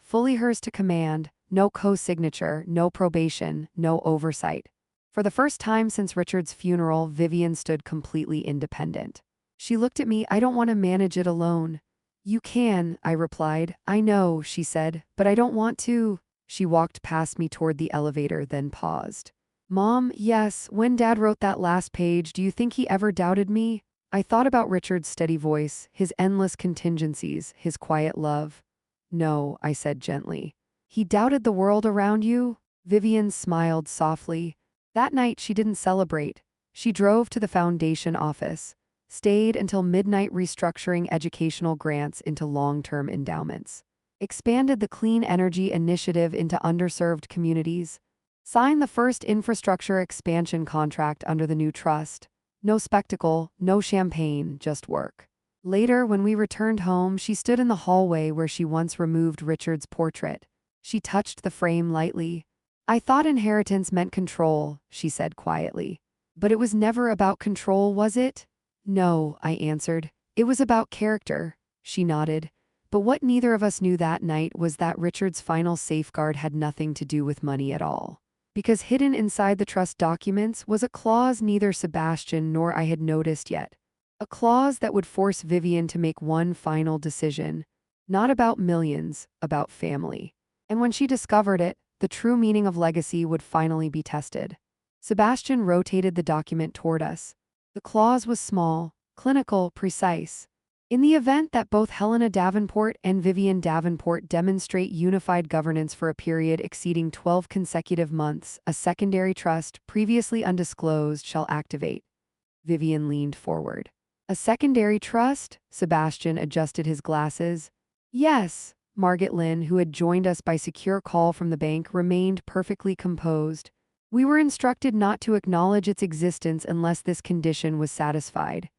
fully hers to command. No co-signature, no probation, no oversight. For the first time since Richard's funeral, Vivian stood completely independent. She looked at me. I don't want to manage it alone. You can, I replied. I know, she said, but I don't want to. She walked past me toward the elevator, then paused. Mom, yes, when Dad wrote that last page, do you think he ever doubted me? I thought about Richard's steady voice, his endless contingencies, his quiet love. No, I said gently. He doubted the world around you? Vivian smiled softly. That night she didn't celebrate. She drove to the foundation office, stayed until midnight restructuring educational grants into long-term endowments, expanded the clean energy initiative into underserved communities, signed the first infrastructure expansion contract under the new trust. No spectacle, no champagne, just work. Later, when we returned home, she stood in the hallway where she once removed Richard's portrait. She touched the frame lightly. I thought inheritance meant control, she said quietly. But it was never about control, was it? No, I answered. It was about character. She nodded. But what neither of us knew that night was that Richard's final safeguard had nothing to do with money at all. Because hidden inside the trust documents was a clause neither Sebastian nor I had noticed yet. A clause that would force Vivian to make one final decision. Not about millions, about family. And when she discovered it, the true meaning of legacy would finally be tested. Sebastian rotated the document toward us. The clause was small, clinical, precise. In the event that both Helena Davenport and Vivian Davenport demonstrate unified governance for a period exceeding 12 consecutive months, a secondary trust, previously undisclosed, shall activate. Vivian leaned forward. A secondary trust? Sebastian adjusted his glasses. Yes. Margaret Lynn, who had joined us by secure call from the bank, remained perfectly composed. We were instructed not to acknowledge its existence unless this condition was satisfied.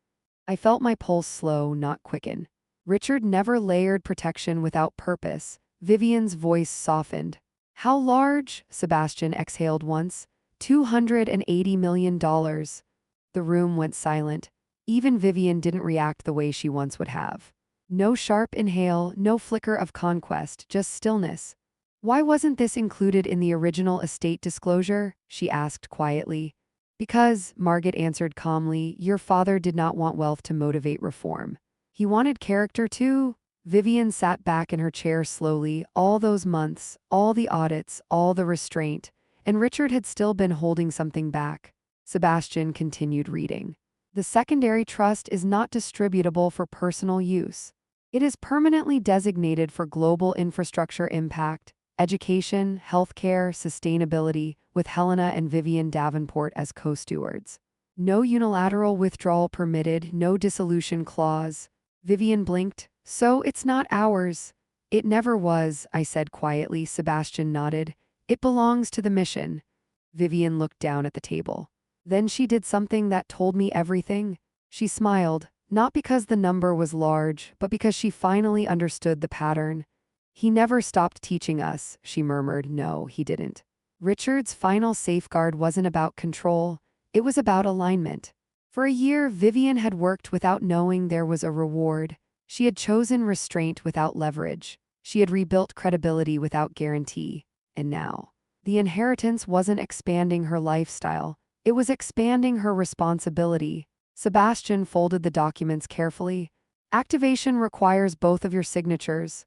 I felt my pulse slow, not quicken. Richard never layered protection without purpose. Vivian's voice softened. How large? Sebastian exhaled once. $280 million. The room went silent. Even Vivian didn't react the way she once would have. No sharp inhale, no flicker of conquest, just stillness. Why wasn't this included in the original estate disclosure? She asked quietly. Because, Margaret answered calmly, your father did not want wealth to motivate reform. He wanted character too. Vivian sat back in her chair slowly. All those months, all the audits, all the restraint, and Richard had still been holding something back. Sebastian continued reading. The secondary trust is not distributable for personal use. It is permanently designated for global infrastructure impact, education, healthcare, sustainability, with Helena and Vivian Davenport as co-stewards. No unilateral withdrawal permitted, no dissolution clause. Vivian blinked. So it's not ours. It never was, I said quietly. Sebastian nodded. It belongs to the mission. Vivian looked down at the table. Then she did something that told me everything. She smiled, not because the number was large, but because she finally understood the pattern. He never stopped teaching us, she murmured. No, he didn't. Richard's final safeguard wasn't about control, it was about alignment. For a year, Vivian had worked without knowing there was a reward. She had chosen restraint without leverage. She had rebuilt credibility without guarantee. And now, the inheritance wasn't expanding her lifestyle, it was expanding her responsibility. Sebastian folded the documents carefully. Activation requires both of your signatures.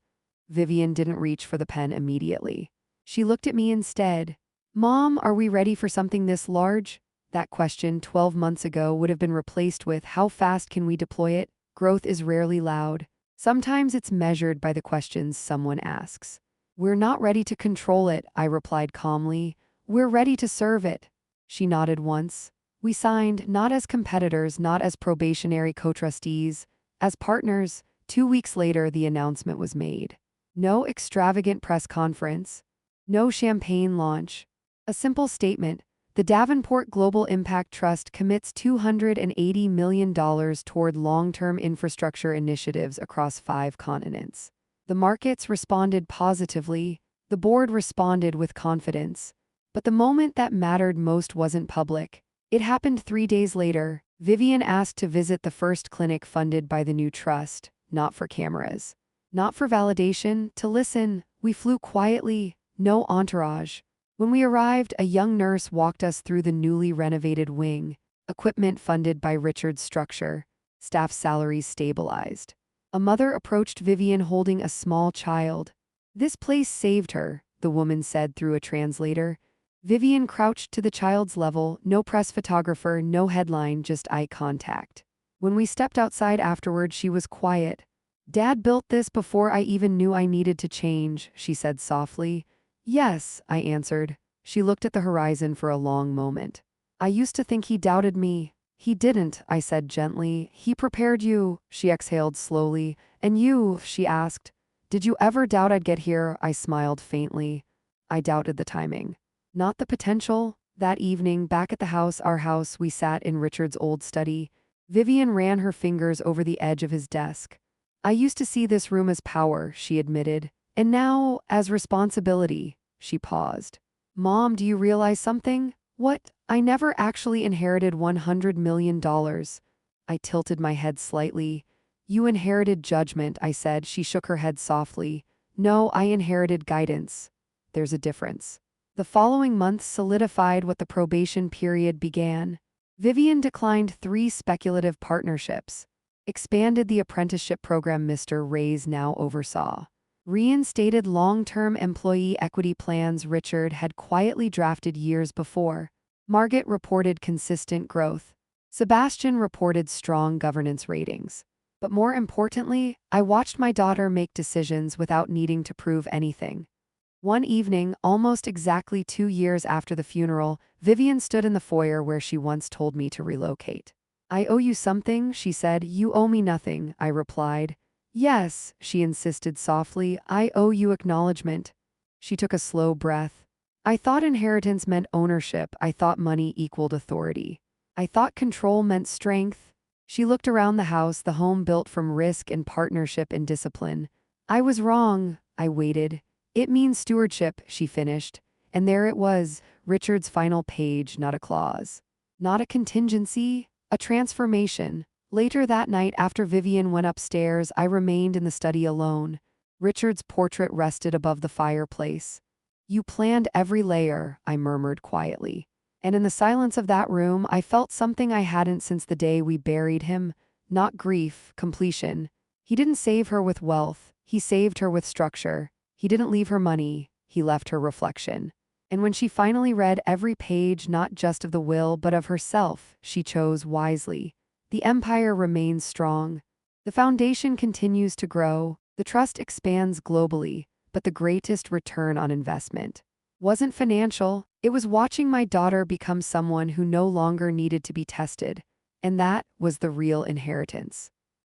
Vivian didn't reach for the pen immediately. She looked at me instead. Mom, are we ready for something this large? That question 12 months ago would have been replaced with, how fast can we deploy it? Growth is rarely loud. Sometimes it's measured by the questions someone asks. We're not ready to control it, I replied calmly. We're ready to serve it. She nodded once. We signed, not as competitors, not as probationary co-trustees, as partners. 2 weeks later, the announcement was made. No extravagant press conference. No champagne launch. A simple statement. The Davenport Global Impact Trust commits $280 million toward long-term infrastructure initiatives across 5 continents. The markets responded positively. The board responded with confidence. But the moment that mattered most wasn't public. It happened 3 days later. Vivian asked to visit the first clinic funded by the new trust, not for cameras, not for validation, to listen. We flew quietly, no entourage. When we arrived, a young nurse walked us through the newly renovated wing, equipment funded by Richard's structure, staff salaries stabilized. A mother approached Vivian holding a small child. This place saved her, the woman said through a translator. Vivian crouched to the child's level, no press photographer, no headline, just eye contact. When we stepped outside afterward, she was quiet. Dad built this before I even knew I needed to change, she said softly. Yes, I answered. She looked at the horizon for a long moment. I used to think he doubted me. He didn't, I said gently. He prepared you, she exhaled slowly. And you, she asked. Did you ever doubt I'd get here? I smiled faintly. I doubted the timing. Not the potential. That evening, back at the house, our house, we sat in Richard's old study. Vivian ran her fingers over the edge of his desk. I used to see this room as power, she admitted. And now, as responsibility. She paused. Mom, do you realize something? What? I never actually inherited $100 million. I tilted my head slightly. You inherited judgment, I said. She shook her head softly. No, I inherited guidance. There's a difference. The following months solidified what the probation period began. Vivian declined 3 speculative partnerships, expanded the apprenticeship program Mr. Reyes now oversaw, reinstated long-term employee equity plans Richard had quietly drafted years before. Margaret reported consistent growth. Sebastian reported strong governance ratings. But more importantly, I watched my daughter make decisions without needing to prove anything. One evening, almost exactly 2 years after the funeral, Vivian stood in the foyer where she once told me to relocate. I owe you something, she said. You owe me nothing, I replied. Yes, she insisted softly, I owe you acknowledgement. She took a slow breath. I thought inheritance meant ownership. I thought money equaled authority. I thought control meant strength. She looked around the house, the home built from risk and partnership and discipline. I was wrong. I waited. It means stewardship, she finished. And there it was, Richard's final page, not a clause. Not a contingency, a transformation. Later that night, after Vivian went upstairs, I remained in the study alone. Richard's portrait rested above the fireplace. You planned every layer, I murmured quietly. And in the silence of that room, I felt something I hadn't since the day we buried him. Not grief, completion. He didn't save her with wealth. He saved her with structure. He didn't leave her money. He left her reflection. And when she finally read every page, not just of the will, but of herself, she chose wisely. The empire remains strong. The foundation continues to grow. The trust expands globally, but the greatest return on investment wasn't financial. It was watching my daughter become someone who no longer needed to be tested. And that was the real inheritance.